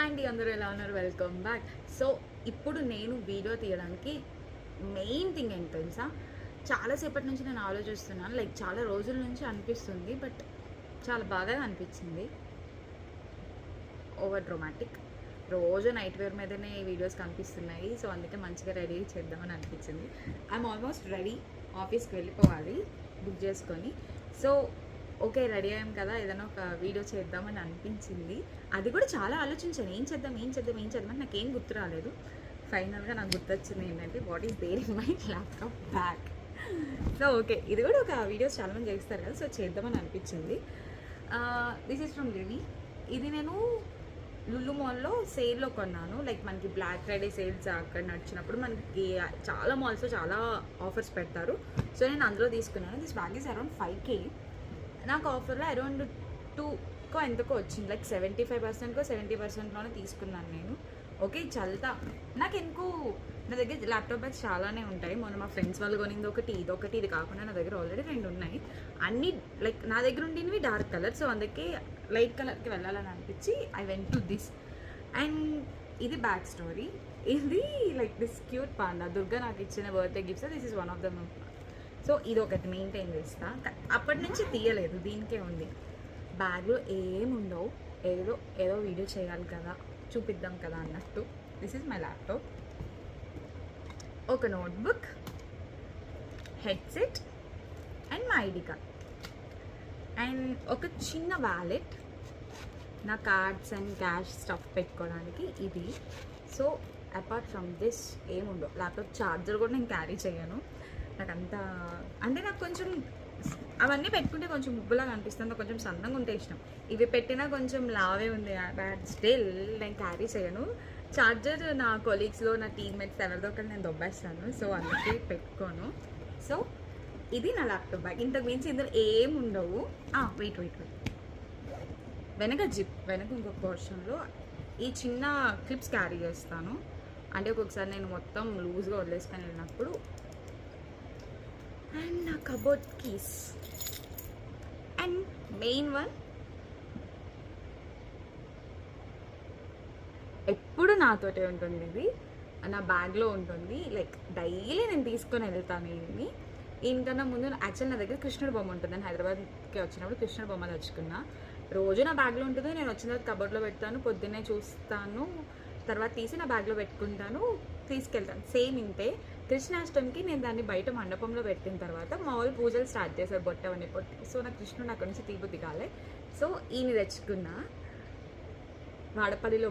Hi అండి, అందరూ ఎలా ఉన్నారు? Welcome back. సో ఇప్పుడు నేను వీడియో తీయడానికి మెయిన్ థింగ్ ఏంటి తెలుసా? చాలాసేపటి నుంచి నేను ఆలోచిస్తున్నాను, లైక్ చాలా రోజుల నుంచి అనిపిస్తుంది, బట్ చాలా బాగా అనిపించింది. Over dramatic. రోజు నైట్ వేర్ మీదనే వీడియోస్ కనిపిస్తున్నాయి, సో అందుకే మంచిగా రెడీ చేద్దామని అనిపించింది. ఐఎమ్ ఆల్మోస్ట్ రెడీ, ఆఫీస్కి వెళ్ళిపోవాలి బుక్ చేసుకొని. సో ఓకే, రెడీ అయ్యాం కదా, ఏదైనా ఒక వీడియో చేద్దామని అనిపించింది. అది కూడా చాలా ఆలోచించాను, ఏం చేద్దాం అని నాకేం గుర్తు రాలేదు. ఫైనల్గా నాకు గుర్తొచ్చింది ఏంటంటే, what is there in my laptop bag. So okay, ఇది కూడా ఒక వీడియోస్ చాలామంది చేస్తారు కదా, సో చేద్దామని అనిపించింది. This is from Levy. ఇది నేను లులు మాల్లో సేల్లో కొన్నాను. లైక్ మనకి బ్లాక్ ఫ్రైడే సేల్స్ అక్కడ నడిచినప్పుడు మనకి చాలా మాల్స్లో చాలా ఆఫర్స్ పెడతారు. సో నేను అందులో తీసుకున్నాను. This bag is around 5K. నాకు ఆఫర్లో అరౌండ్ 2కో ఎంతకో వచ్చింది, లైక్ 75%కో 70%లోనే తీసుకున్నాను నేను. ఓకే, చల్తా. నాకు ఎందుకు నా దగ్గర ల్యాప్టాప్ బ్యాగ్స్ చాలానే ఉంటాయి. మొన్న మా ఫ్రెండ్స్ వాళ్ళు కొనింది ఒకటి, ఇది కాకుండా నా దగ్గర ఆల్రెడీ 2 ఉన్నాయి. అన్నీ లైక్ నా దగ్గర ఉండినవి డార్క్ కలర్, సో అందుకే లైట్ కలర్కి వెళ్ళాలని అనిపించి I went to this. And ఇది బ్యాక్ స్టోరీ. ఇది like this cute panda Durga నాకు ఇచ్చిన birthday gifts. This is one of them. So ఇది ఒకటి మెయింటైన్ చేస్తా. అప్పటి నుంచి తీయలేదు, దీనికే ఉంది. బ్యాగ్లో ఏముండవు, ఏదో వీడియో చేయాలి కదా, చూపిద్దాం కదా అన్నట్టు. దిస్ ఈజ్ మై ల్యాప్టాప్, ఒక నోట్బుక్, హెడ్సెట్ అండ్ మా ఐడి కార్డ్ అండ్ ఒక చిన్న వ్యాలెట్, నా కార్డ్స్ అండ్ క్యాష్ స్టఫ్ పెట్టుకోవడానికి ఇది. సో అపార్ట్ ఫ్రమ్ దిస్ ఏముండవు. ల్యాప్టాప్ ఛార్జర్ కూడా నేను క్యారీ చేయను. నాకంతా అంటే నాకు కొంచెం అవన్నీ పెట్టుకుంటే కొంచెం ముగ్గులాగా అనిపిస్తుంది, కొంచెం సన్నంగా ఉంటే ఇష్టం. ఇవి పెట్టినా కొంచెం లావే ఉంది, బట్ స్టిల్ నేను క్యారీ చేయను. ఛార్జర్ నా కొలీగ్స్లో నా టీమ్మేట్స్ ఎవరిదో ఒకటి నేను దొబ్బేస్తాను, సో అందుకే పెట్టుకోను. సో ఇది నా ల్యాప్టాప్ బ్యాగ్. ఇంతకు మించి ఇందులో ఏముండవు. వెయిట్ వెనక వెనక ఇంకొక పోర్షన్లో ఈ చిన్న క్లిప్స్ క్యారీ చేస్తాను. అంటే ఒక్కొక్కసారి నేను మొత్తం లూజ్గా వదిలేసుకొని వెళ్ళినప్పుడు. అండ్ నా cupboard keys and main one, ఎప్పుడు నాతోటే ఉంటుంది. ఇది నా బ్యాగ్లో ఉంటుంది. లైక్ డైలీ నేను తీసుకొని వెళ్తాను ఇది. దీనికన్నా ముందు యాక్చువల్ నా దగ్గర కృష్ణుడు బొమ్మ ఉంటుంది. నేను హైదరాబాద్కి వచ్చినప్పుడు కృష్ణుడు బొమ్మ తెచ్చుకున్నా. రోజు నా బ్యాగ్లో ఉంటుంది. నేను వచ్చిన తర్వాత కబోర్డ్లో పెడతాను, పొద్దున్నే చూస్తాను, తర్వాత తీసి నా బ్యాగ్లో పెట్టుకుంటాను, తీసుకెళ్తాను. సేమ్ ఇంతే. కృష్ణాష్టమికి నేను దాన్ని బయట మండపంలో పెట్టిన తర్వాత మా వాళ్ళు పూజలు స్టార్ట్ చేశారు, బొట్టవన్నీ పొట్టి. సో నాకు కృష్ణుడు అక్కడి నుంచి తీబుద్ది కాలే. సో ఈయన తెచ్చుకున్నా, వాడపల్లిలో